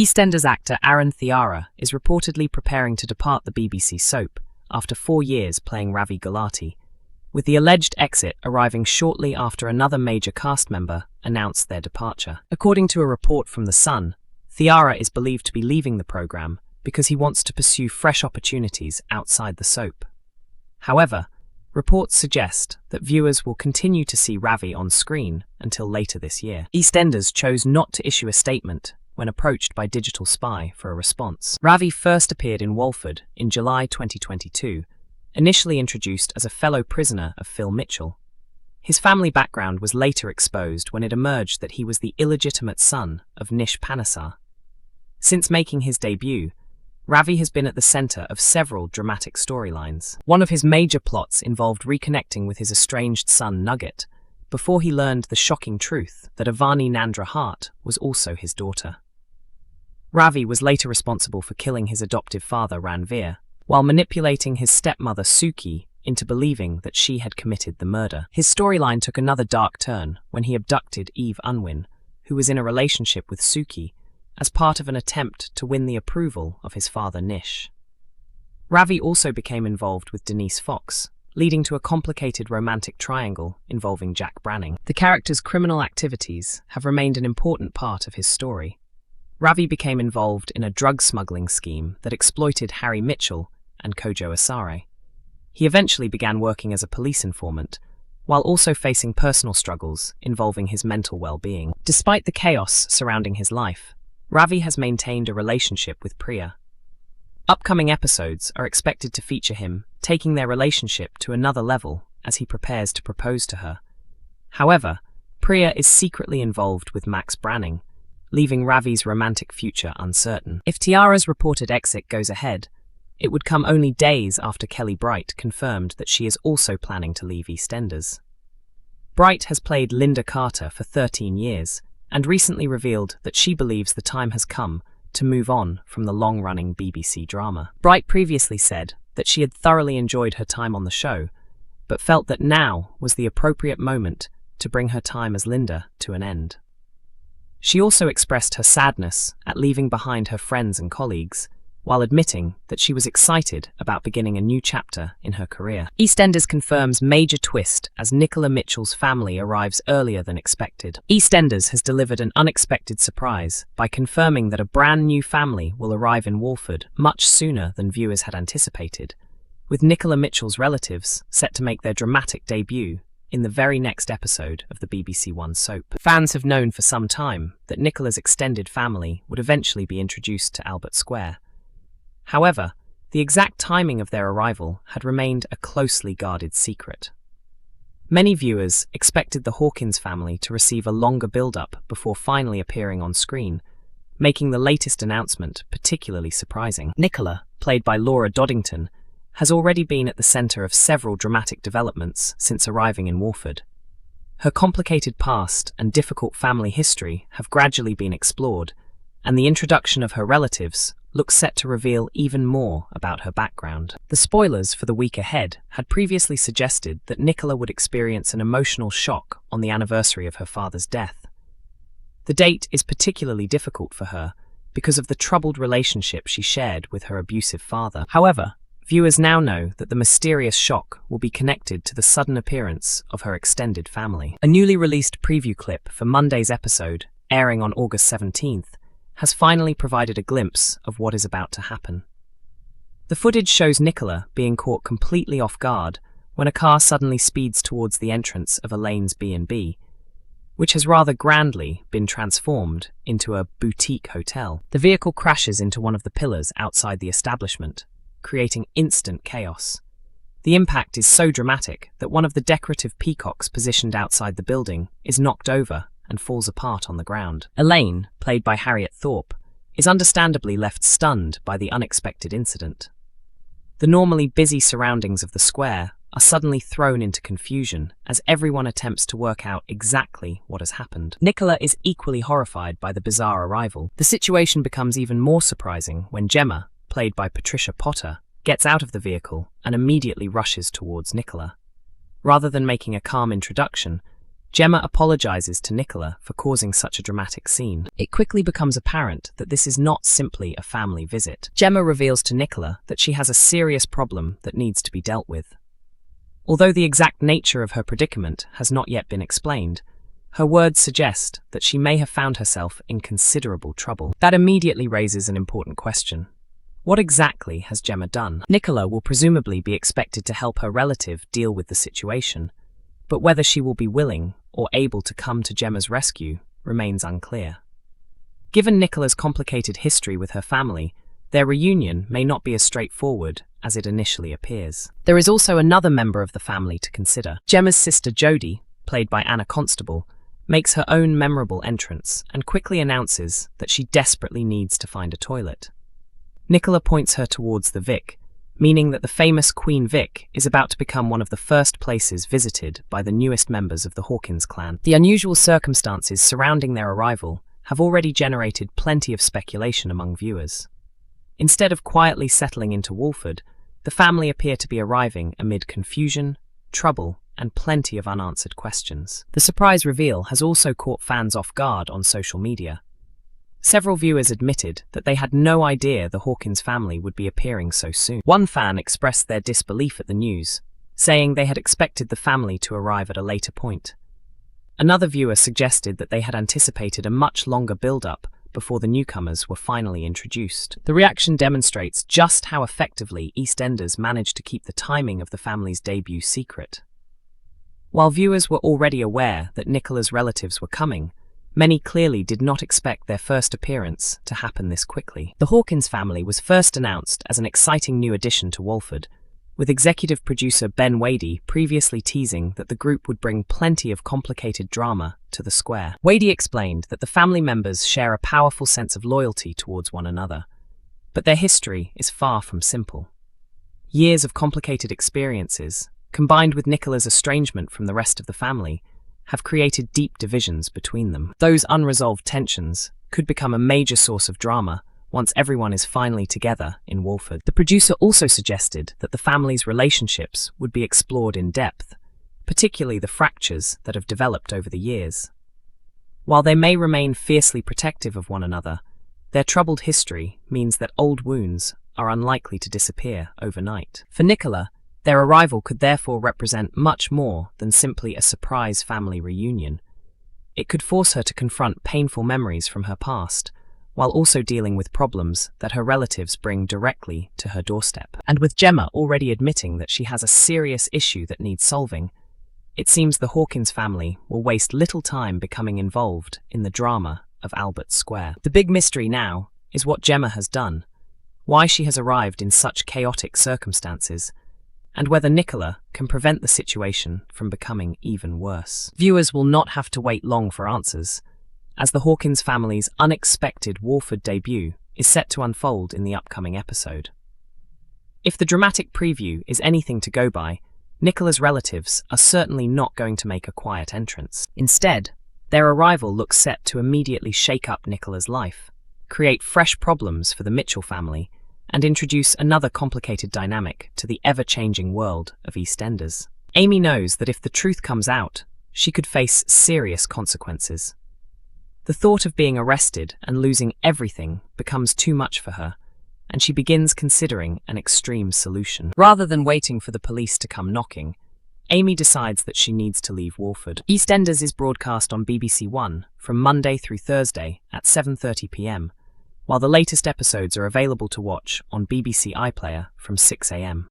EastEnders actor Thiara is reportedly preparing to depart the BBC soap after 4 years playing Ravi Gulati, with the alleged exit arriving shortly after another major cast member announced their departure. According to a report from The Sun, Thiara is believed to be leaving the programme because he wants to pursue fresh opportunities outside the soap. However, reports suggest that viewers will continue to see Ravi on screen until later this year. EastEnders chose not to issue a statement when approached by Digital Spy for a response. Ravi first appeared in Walford in July 2022, initially introduced as a fellow prisoner of Phil Mitchell. His family background was later exposed when it emerged that he was the illegitimate son of Nish Panesar. Since making his debut, Ravi has been at the centre of several dramatic storylines. One of his major plots involved reconnecting with his estranged son Nugget, before he learned the shocking truth that Avani Nandra Hart was also his daughter. Ravi was later responsible for killing his adoptive father Ranveer, while manipulating his stepmother Suki into believing that she had committed the murder. His storyline took another dark turn when he abducted Eve Unwin, who was in a relationship with Suki, as part of an attempt to win the approval of his father Nish. Ravi also became involved with Denise Fox, leading to a complicated romantic triangle involving Jack Branning. The character's criminal activities have remained an important part of his story. Ravi became involved in a drug smuggling scheme that exploited Harry Mitchell and Kojo Asare. He eventually began working as a police informant, while also facing personal struggles involving his mental well-being. Despite the chaos surrounding his life, Ravi has maintained a relationship with Priya. Upcoming episodes are expected to feature him taking their relationship to another level as he prepares to propose to her. However, Priya is secretly involved with Max Branning, leaving Ravi's romantic future uncertain. If Thiara's reported exit goes ahead, it would come only days after Kellie Bright confirmed that she is also planning to leave EastEnders. Bright has played Linda Carter for 13 years and recently revealed that she believes the time has come to move on from the long-running BBC drama. Bright previously said that she had thoroughly enjoyed her time on the show, but felt that now was the appropriate moment to bring her time as Linda to an end. She also expressed her sadness at leaving behind her friends and colleagues, while admitting that she was excited about beginning a new chapter in her career. EastEnders confirms major twist as Nicola Mitchell's family arrives earlier than expected. EastEnders has delivered an unexpected surprise by confirming that a brand new family will arrive in Walford much sooner than viewers had anticipated, with Nicola Mitchell's relatives set to make their dramatic debut in the very next episode of the BBC One soap. Fans have known for some time that Nicola's extended family would eventually be introduced to Albert Square. However, the exact timing of their arrival had remained a closely guarded secret. Many viewers expected the Hawkins family to receive a longer build-up before finally appearing on screen, making the latest announcement particularly surprising. Nicola, played by Laura Doddington, has already been at the centre of several dramatic developments since arriving in Walford. Her complicated past and difficult family history have gradually been explored, and the introduction of her relatives looks set to reveal even more about her background. The spoilers for the week ahead had previously suggested that Nicola would experience an emotional shock on the anniversary of her father's death. The date is particularly difficult for her because of the troubled relationship she shared with her abusive father. However, viewers now know that the mysterious shock will be connected to the sudden appearance of her extended family. A newly released preview clip for Monday's episode, airing on August 17th, has finally provided a glimpse of what is about to happen. The footage shows Nicola being caught completely off guard when a car suddenly speeds towards the entrance of Elaine's B&B, which has rather grandly been transformed into a boutique hotel. The vehicle crashes into one of the pillars outside the establishment, creating instant chaos. The impact is so dramatic that one of the decorative peacocks positioned outside the building is knocked over and falls apart on the ground. Elaine, played by Harriet Thorpe, is understandably left stunned by the unexpected incident. The normally busy surroundings of the square are suddenly thrown into confusion as everyone attempts to work out exactly what has happened. Nicola is equally horrified by the bizarre arrival. The situation becomes even more surprising when Gemma, played by Patricia Potter, gets out of the vehicle and immediately rushes towards Nicola. Rather than making a calm introduction, Gemma apologizes to Nicola for causing such a dramatic scene. It quickly becomes apparent that this is not simply a family visit. Gemma reveals to Nicola that she has a serious problem that needs to be dealt with. Although the exact nature of her predicament has not yet been explained, her words suggest that she may have found herself in considerable trouble. That immediately raises an important question. What exactly has Gemma done? Nicola will presumably be expected to help her relative deal with the situation, but whether she will be willing or able to come to Gemma's rescue remains unclear. Given Nicola's complicated history with her family, their reunion may not be as straightforward as it initially appears. There is also another member of the family to consider. Gemma's sister Jodie, played by Anna Constable, makes her own memorable entrance and quickly announces that she desperately needs to find a toilet. Nicola points her towards the Vic, meaning that the famous Queen Vic is about to become one of the first places visited by the newest members of the Hawkins clan. The unusual circumstances surrounding their arrival have already generated plenty of speculation among viewers. Instead of quietly settling into Walford, the family appear to be arriving amid confusion, trouble, and plenty of unanswered questions. The surprise reveal has also caught fans off guard on social media. Several viewers admitted that they had no idea the Hawkins family would be appearing so soon. One fan expressed their disbelief at the news, saying they had expected the family to arrive at a later point. Another viewer suggested that they had anticipated a much longer build-up before the newcomers were finally introduced. The reaction demonstrates just how effectively EastEnders managed to keep the timing of the family's debut secret. While viewers were already aware that Nicola's relatives were coming, many clearly did not expect their first appearance to happen this quickly. The Hawkins family was first announced as an exciting new addition to Walford, with executive producer Ben Wadey previously teasing that the group would bring plenty of complicated drama to the square. Wadey explained that the family members share a powerful sense of loyalty towards one another, but their history is far from simple. Years of complicated experiences, combined with Nicola's estrangement from the rest of the family, have created deep divisions between them. Those unresolved tensions could become a major source of drama once everyone is finally together in Walford. The producer also suggested that the family's relationships would be explored in depth, particularly the fractures that have developed over the years. While they may remain fiercely protective of one another, their troubled history means that old wounds are unlikely to disappear overnight. For Nicola, their arrival could therefore represent much more than simply a surprise family reunion. It could force her to confront painful memories from her past, while also dealing with problems that her relatives bring directly to her doorstep. And with Gemma already admitting that she has a serious issue that needs solving, it seems the Hawkins family will waste little time becoming involved in the drama of Albert Square. The big mystery now is what Gemma has done, why she has arrived in such chaotic circumstances, and whether Nicola can prevent the situation from becoming even worse. Viewers will not have to wait long for answers, as the Hawkins family's unexpected Walford debut is set to unfold in the upcoming episode. If the dramatic preview is anything to go by, Nicola's relatives are certainly not going to make a quiet entrance. Instead, their arrival looks set to immediately shake up Nicola's life, create fresh problems for the Mitchell family, and introduce another complicated dynamic to the ever-changing world of EastEnders. Amy knows that if the truth comes out, she could face serious consequences. The thought of being arrested and losing everything becomes too much for her, and she begins considering an extreme solution. Rather than waiting for the police to come knocking, Amy decides that she needs to leave Walford. EastEnders is broadcast on BBC One from Monday through Thursday at 7:30 p.m, while the latest episodes are available to watch on BBC iPlayer from 6 a.m.